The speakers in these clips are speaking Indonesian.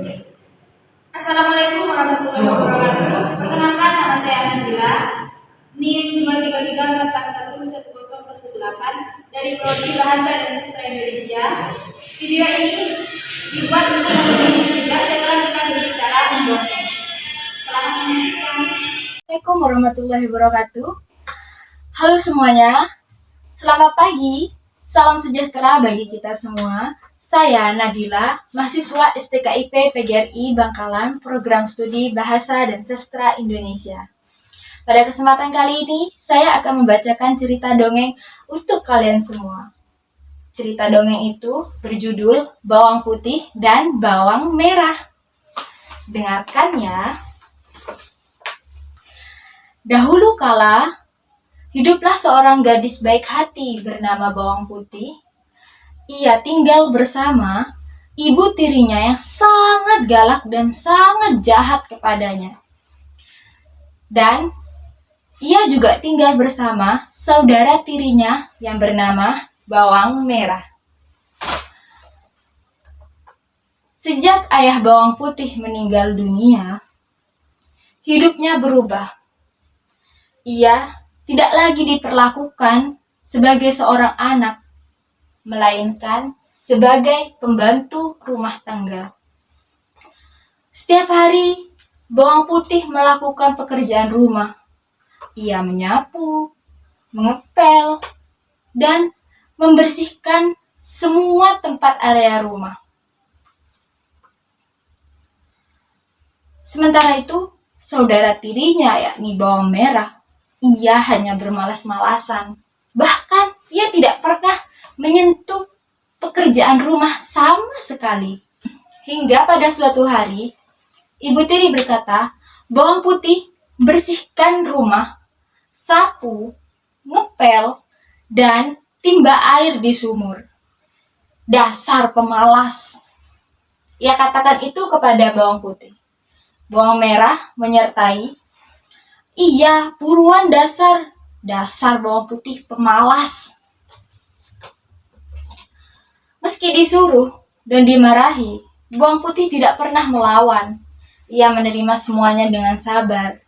Assalamualaikum warahmatullahi wabarakatuh. Perkenalkan, nama saya Nabila, NIM 233411018 dari Prodi Bahasa dan Sastra Indonesia. Video ini dibuat untuk memenuhi tugas setelah kita berbicara mendongeng. Selamat menyaksikan. Assalamualaikum warahmatullahi wabarakatuh. Halo semuanya, selamat pagi, salam sejahtera bagi kita semua. Saya Nabila, mahasiswa STKIP PGRI Bangkalan, Program Studi Bahasa dan Sastra Indonesia. Pada kesempatan kali ini, saya akan membacakan cerita dongeng untuk kalian semua. Cerita dongeng itu berjudul Bawang Putih dan Bawang Merah. Dengarkan ya. Dahulu kala, hiduplah seorang gadis baik hati bernama Bawang Putih. Ia tinggal bersama ibu tirinya yang sangat galak dan sangat jahat kepadanya. Dan ia juga tinggal bersama saudara tirinya yang bernama Bawang Merah. Sejak ayah Bawang Putih meninggal dunia, hidupnya berubah. Ia tidak lagi diperlakukan sebagai seorang anak, melainkan sebagai pembantu rumah tangga. Setiap hari, Bawang Putih melakukan pekerjaan rumah. Ia menyapu, mengepel, dan membersihkan semua tempat area rumah. Sementara itu, saudara tirinya yakni Bawang Merah, ia hanya bermalas-malasan. Bahkan ia tidak pernah menyentuh pekerjaan rumah sama sekali. Hingga pada suatu hari, ibu tiri berkata, Bawang Putih, bersihkan rumah, sapu, ngepel, dan timba air di sumur. Dasar pemalas. Ia katakan itu kepada Bawang Putih. Bawang Merah menyertai, iya, buruan dasar Bawang Putih pemalas. Meski disuruh dan dimarahi, Bawang Putih tidak pernah melawan. Ia menerima semuanya dengan sabar.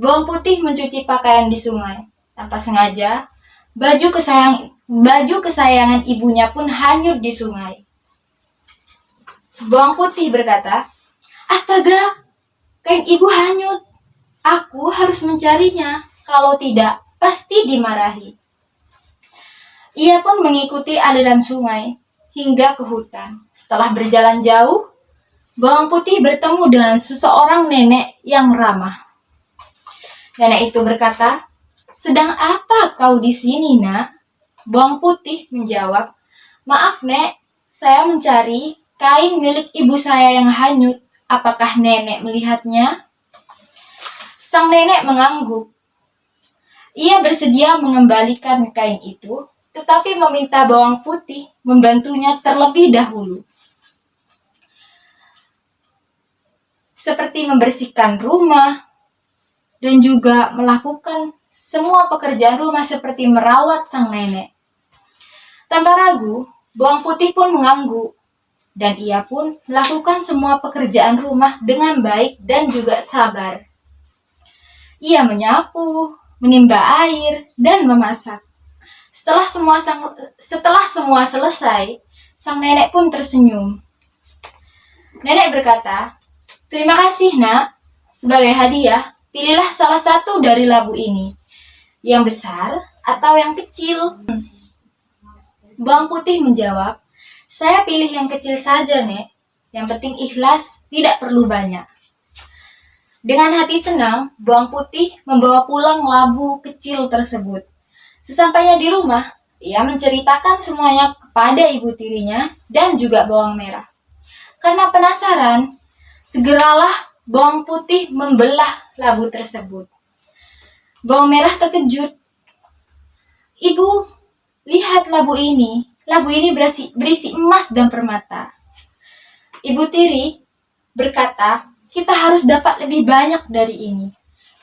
Bawang Putih mencuci pakaian di sungai. Tanpa sengaja, baju kesayangan ibunya pun hanyut di sungai. Bawang Putih berkata, astaga, kain ibu hanyut. Aku harus mencarinya. Kalau tidak, pasti dimarahi. Ia pun mengikuti aliran sungai hingga ke hutan. Setelah berjalan jauh, Bawang Putih bertemu dengan seseorang nenek yang ramah. Nenek itu berkata, sedang apa kau di sini, nak? Bawang Putih menjawab, maaf, Nek, saya mencari kain milik ibu saya yang hanyut. Apakah nenek melihatnya? Sang nenek mengangguk. Ia bersedia mengembalikan kain itu, tetapi meminta Bawang Putih membantunya terlebih dahulu. Seperti membersihkan rumah dan juga melakukan semua pekerjaan rumah seperti merawat sang nenek. Tanpa ragu, Bawang Putih pun mengangguk dan ia pun melakukan semua pekerjaan rumah dengan baik dan juga sabar. Ia menyapu, menimba air, dan memasak. Setelah semua selesai, sang nenek pun tersenyum. Nenek berkata, terima kasih, nak. Sebagai hadiah, pilihlah salah satu dari labu ini. Yang besar atau yang kecil? Bawang Putih menjawab, saya pilih yang kecil saja, Nek. Yang penting ikhlas, tidak perlu banyak. Dengan hati senang, Bawang Putih membawa pulang labu kecil tersebut. Sesampainya di rumah, ia menceritakan semuanya kepada ibu tirinya dan juga Bawang Merah. Karena penasaran, segeralah Bawang Putih membelah labu tersebut. Bawang Merah terkejut. Ibu, lihat labu ini. Labu ini berisi emas dan permata. Ibu tiri berkata, kita harus dapat lebih banyak dari ini.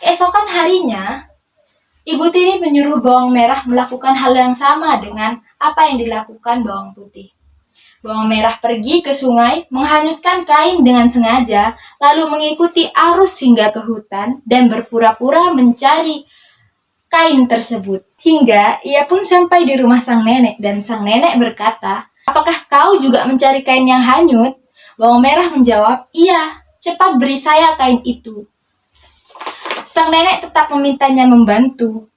Keesokan harinya, ibu tiri menyuruh Bawang Merah melakukan hal yang sama dengan apa yang dilakukan Bawang Putih. Bawang merah pergi ke sungai, menghanyutkan kain dengan sengaja, lalu mengikuti arus hingga ke hutan dan berpura-pura mencari kain tersebut. Hingga ia pun sampai di rumah sang nenek dan sang nenek berkata, "Apakah kau juga mencari kain yang hanyut?" Bawang merah menjawab, "Iya, cepat beri saya kain itu." Sang nenek tetap memintanya membantu,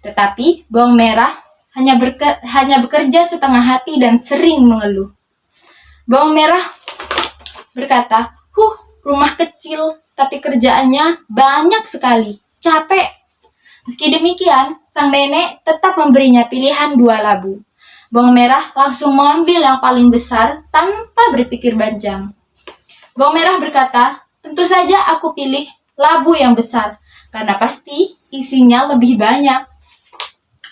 tetapi bawang merah hanya bekerja setengah hati dan sering mengeluh. Bawang merah berkata, rumah kecil, tapi kerjaannya banyak sekali. Capek." Meski demikian, sang nenek tetap memberinya pilihan 2 labu. Bawang merah langsung mengambil yang paling besar tanpa berpikir panjang. Bawang merah berkata, "Tentu saja aku pilih labu yang besar, karena pasti isinya lebih banyak."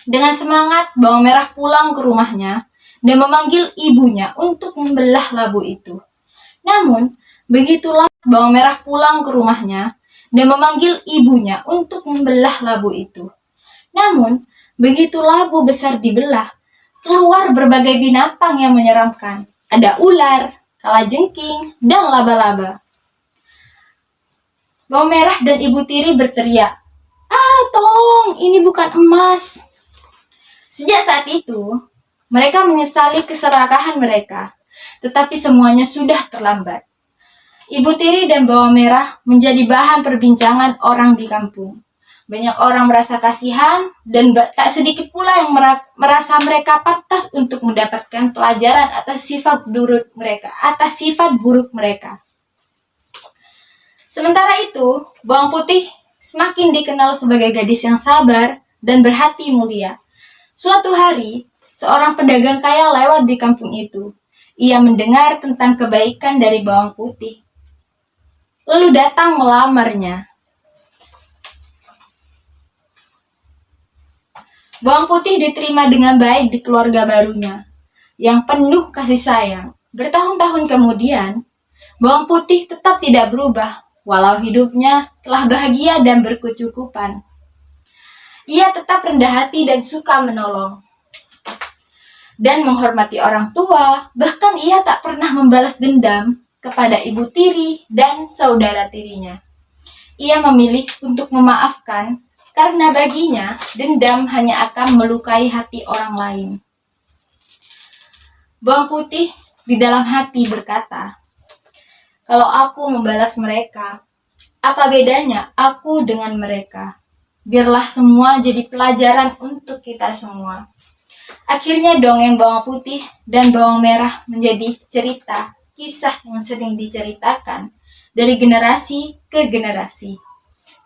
Dengan semangat, bawang merah pulang ke rumahnya dan memanggil ibunya untuk membelah labu itu. Namun, begitulah bawang merah pulang ke rumahnya dan memanggil ibunya untuk membelah labu itu. Namun, begitu labu besar dibelah, keluar berbagai binatang yang menyeramkan. Ada ular, kalajengking, dan laba-laba. Bawang merah dan ibu tiri berteriak, "Tolong, ini bukan emas." Sejak saat itu, mereka menyesali keserakahan mereka, tetapi semuanya sudah terlambat. Ibu tiri dan bawang merah menjadi bahan perbincangan orang di kampung. Banyak orang merasa kasihan dan tak sedikit pula yang merasa mereka pantas untuk mendapatkan pelajaran atas sifat buruk mereka. Sementara itu, bawang putih semakin dikenal sebagai gadis yang sabar dan berhati mulia. Suatu hari, seorang pedagang kaya lewat di kampung itu. Ia mendengar tentang kebaikan dari bawang putih, lalu datang melamarnya. Bawang putih diterima dengan baik di keluarga barunya, yang penuh kasih sayang. Bertahun-tahun kemudian, bawang putih tetap tidak berubah, walau hidupnya telah bahagia dan berkecukupan. Ia tetap rendah hati dan suka menolong dan menghormati orang tua. Bahkan ia tak pernah membalas dendam kepada ibu tiri dan saudara tirinya. Ia memilih untuk memaafkan karena baginya dendam hanya akan melukai hati orang lain. Bawang putih di dalam hati berkata, "Kalau aku membalas mereka, apa bedanya aku dengan mereka? Biarlah semua jadi pelajaran untuk kita semua." Akhirnya dongeng bawang putih dan bawang merah menjadi cerita, kisah yang sering diceritakan dari generasi ke generasi.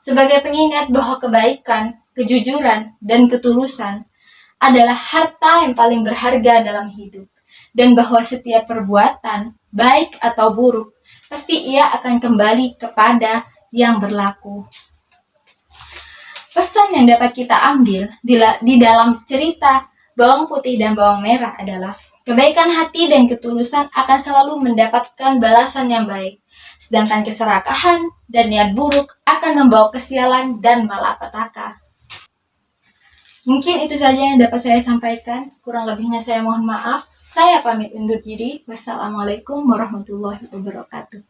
Sebagai pengingat bahwa kebaikan, kejujuran, dan ketulusan adalah harta yang paling berharga dalam hidup. Dan bahwa setiap perbuatan, baik atau buruk, pasti ia akan kembali kepada yang berlaku. Pesan yang dapat kita ambil di dalam cerita bawang putih dan bawang merah adalah kebaikan hati dan ketulusan akan selalu mendapatkan balasan yang baik, sedangkan keserakahan dan niat buruk akan membawa kesialan dan malapetaka. Mungkin itu saja yang dapat saya sampaikan. Kurang lebihnya saya mohon maaf. Saya pamit undur diri. Wassalamualaikum warahmatullahi wabarakatuh.